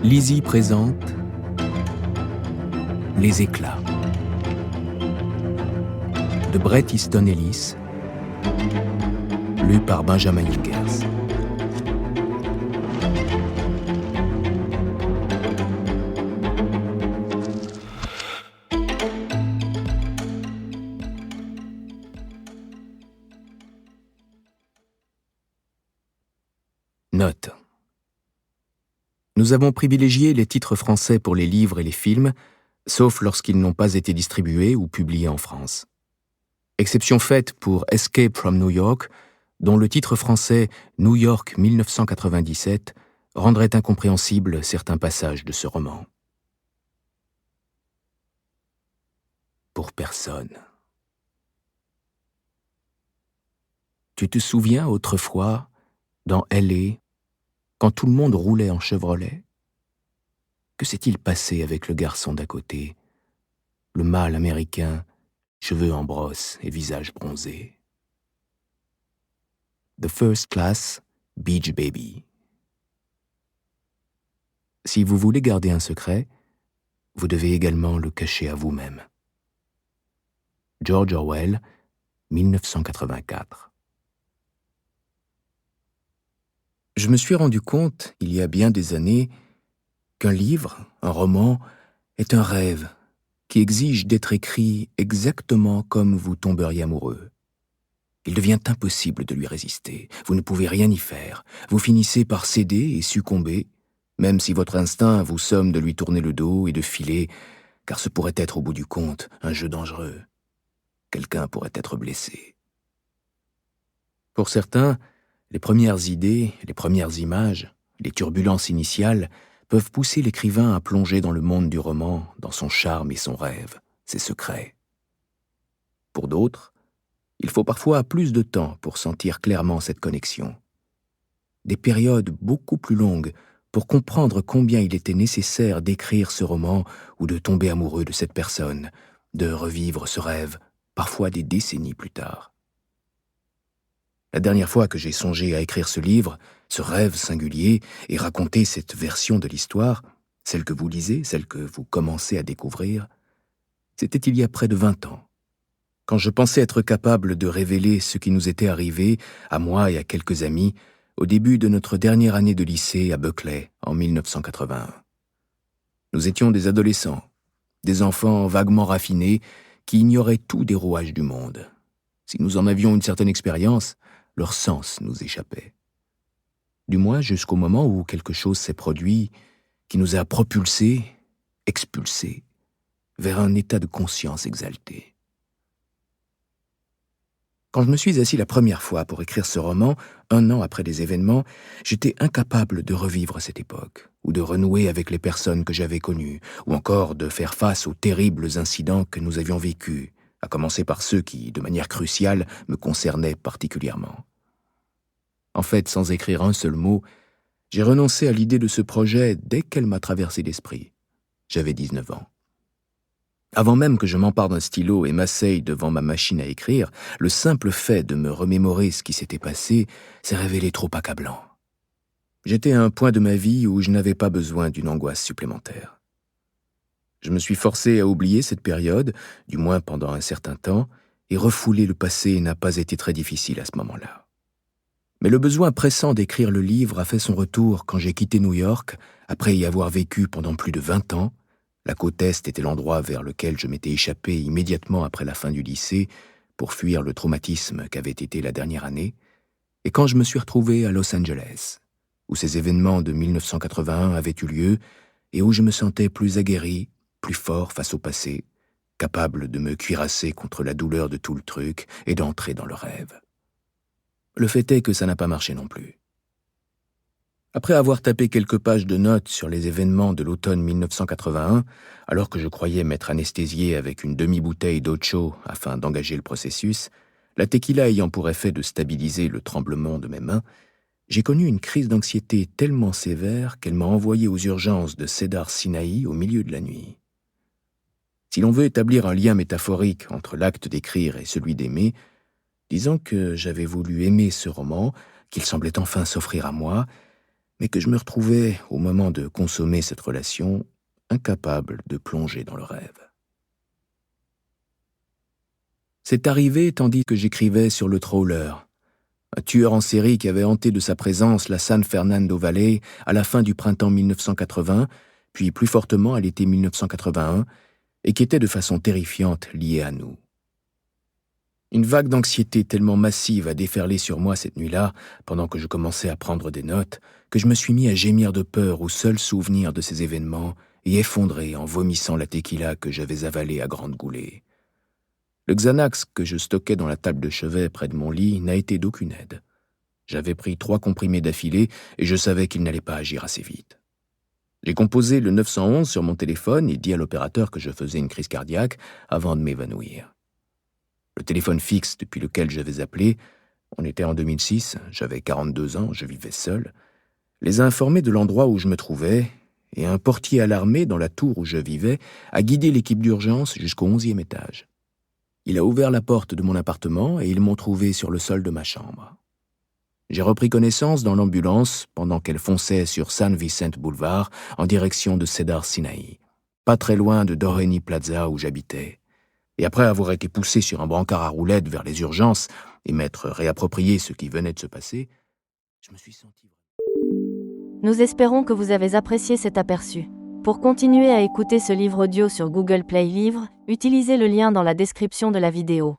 Lizzie présente Les éclats de Bret Easton Ellis, lu par Benjamin Ilgers. Note. Nous avons privilégié les titres français pour les livres et les films, sauf lorsqu'ils n'ont pas été distribués ou publiés en France. Exception faite pour Escape from New York, dont le titre français New York 1997 rendrait incompréhensibles certains passages de ce roman. Pour personne. Tu te souviens autrefois, dans L.A., quand tout le monde roulait en Chevrolet? Que s'est-il passé avec le garçon d'à côté, le mâle américain, cheveux en brosse et visage bronzé? The First Class Beach Baby. Si vous voulez garder un secret, vous devez également le cacher à vous-même. George Orwell, 1984. Je me suis rendu compte, il y a bien des années, qu'un livre, un roman, est un rêve qui exige d'être écrit exactement comme vous tomberiez amoureux. Il devient impossible de lui résister, vous ne pouvez rien y faire, vous finissez par céder et succomber, même si votre instinct vous somme de lui tourner le dos et de filer, car ce pourrait être au bout du compte un jeu dangereux. Quelqu'un pourrait être blessé. Pour certains, les premières idées, les premières images, les turbulences initiales peuvent pousser l'écrivain à plonger dans le monde du roman, dans son charme et son rêve, ses secrets. Pour d'autres, il faut parfois plus de temps pour sentir clairement cette connexion. Des périodes beaucoup plus longues pour comprendre combien il était nécessaire d'écrire ce roman ou de tomber amoureux de cette personne, de revivre ce rêve, parfois des décennies plus tard. La dernière fois que j'ai songé à écrire ce livre, ce rêve singulier, et raconter cette version de l'histoire, celle que vous lisez, celle que vous commencez à découvrir, c'était il y a près de 20 ans, quand je pensais être capable de révéler ce qui nous était arrivé, à moi et à quelques amis, au début de notre dernière année de lycée à Berkeley, en 1981. Nous étions des adolescents, des enfants vaguement raffinés qui ignoraient tout des rouages du monde. Si nous en avions une certaine expérience, leur sens nous échappait. Du moins jusqu'au moment où quelque chose s'est produit qui nous a propulsés, expulsés, vers un état de conscience exalté. Quand je me suis assis la première fois pour écrire ce roman, 1 an après les événements, j'étais incapable de revivre cette époque, ou de renouer avec les personnes que j'avais connues, ou encore de faire face aux terribles incidents que nous avions vécus, à commencer par ceux qui, de manière cruciale, me concernaient particulièrement. En fait, sans écrire un seul mot, j'ai renoncé à l'idée de ce projet dès qu'elle m'a traversé l'esprit. J'avais 19 ans. Avant même que je m'empare d'un stylo et m'asseye devant ma machine à écrire, le simple fait de me remémorer ce qui s'était passé s'est révélé trop accablant. J'étais à un point de ma vie où je n'avais pas besoin d'une angoisse supplémentaire. Je me suis forcé à oublier cette période, du moins pendant un certain temps, et refouler le passé n'a pas été très difficile à ce moment-là. Mais le besoin pressant d'écrire le livre a fait son retour quand j'ai quitté New York, après y avoir vécu pendant plus de 20 ans. La côte Est était l'endroit vers lequel je m'étais échappé immédiatement après la fin du lycée pour fuir le traumatisme qu'avait été la dernière année, et quand je me suis retrouvé à Los Angeles, où ces événements de 1981 avaient eu lieu et où je me sentais plus aguerri, plus fort face au passé, capable de me cuirasser contre la douleur de tout le truc et d'entrer dans le rêve. Le fait est que ça n'a pas marché non plus. Après avoir tapé quelques pages de notes sur les événements de l'automne 1981, alors que je croyais m'être anesthésié avec une demi-bouteille d'ocho afin d'engager le processus, la tequila ayant pour effet de stabiliser le tremblement de mes mains, j'ai connu une crise d'anxiété tellement sévère qu'elle m'a envoyé aux urgences de Cedar Sinai au milieu de la nuit. Si l'on veut établir un lien métaphorique entre l'acte d'écrire et celui d'aimer, disons que j'avais voulu aimer ce roman, qu'il semblait enfin s'offrir à moi, mais que je me retrouvais, au moment de consommer cette relation, incapable de plonger dans le rêve. C'est arrivé tandis que j'écrivais sur le trawler, un tueur en série qui avait hanté de sa présence la San Fernando Valley à la fin du printemps 1980, puis plus fortement à l'été 1981, et qui était de façon terrifiante lié à nous. Une vague d'anxiété tellement massive a déferlé sur moi cette nuit-là, pendant que je commençais à prendre des notes, que je me suis mis à gémir de peur au seul souvenir de ces événements et effondré en vomissant la tequila que j'avais avalée à grandes goulées. Le Xanax que je stockais dans la table de chevet près de mon lit n'a été d'aucune aide. J'avais pris 3 comprimés d'affilée et je savais qu'il n'allait pas agir assez vite. J'ai composé le 911 sur mon téléphone et dit à l'opérateur que je faisais une crise cardiaque avant de m'évanouir. Le téléphone fixe depuis lequel j'avais appelé, on était en 2006, j'avais 42 ans, je vivais seul, les a informés de l'endroit où je me trouvais, et un portier alarmé dans la tour où je vivais a guidé l'équipe d'urgence jusqu'au 11e étage. Il a ouvert la porte de mon appartement et ils m'ont trouvé sur le sol de ma chambre. J'ai repris connaissance dans l'ambulance pendant qu'elle fonçait sur San Vicente Boulevard en direction de Cedar Sinai, pas très loin de Doreni Plaza où j'habitais. Et après avoir été poussé sur un brancard à roulettes vers les urgences et m'être réapproprié ce qui venait de se passer, je me suis senti... Nous espérons que vous avez apprécié cet aperçu. Pour continuer à écouter ce livre audio sur Google Play Livres, utilisez le lien dans la description de la vidéo.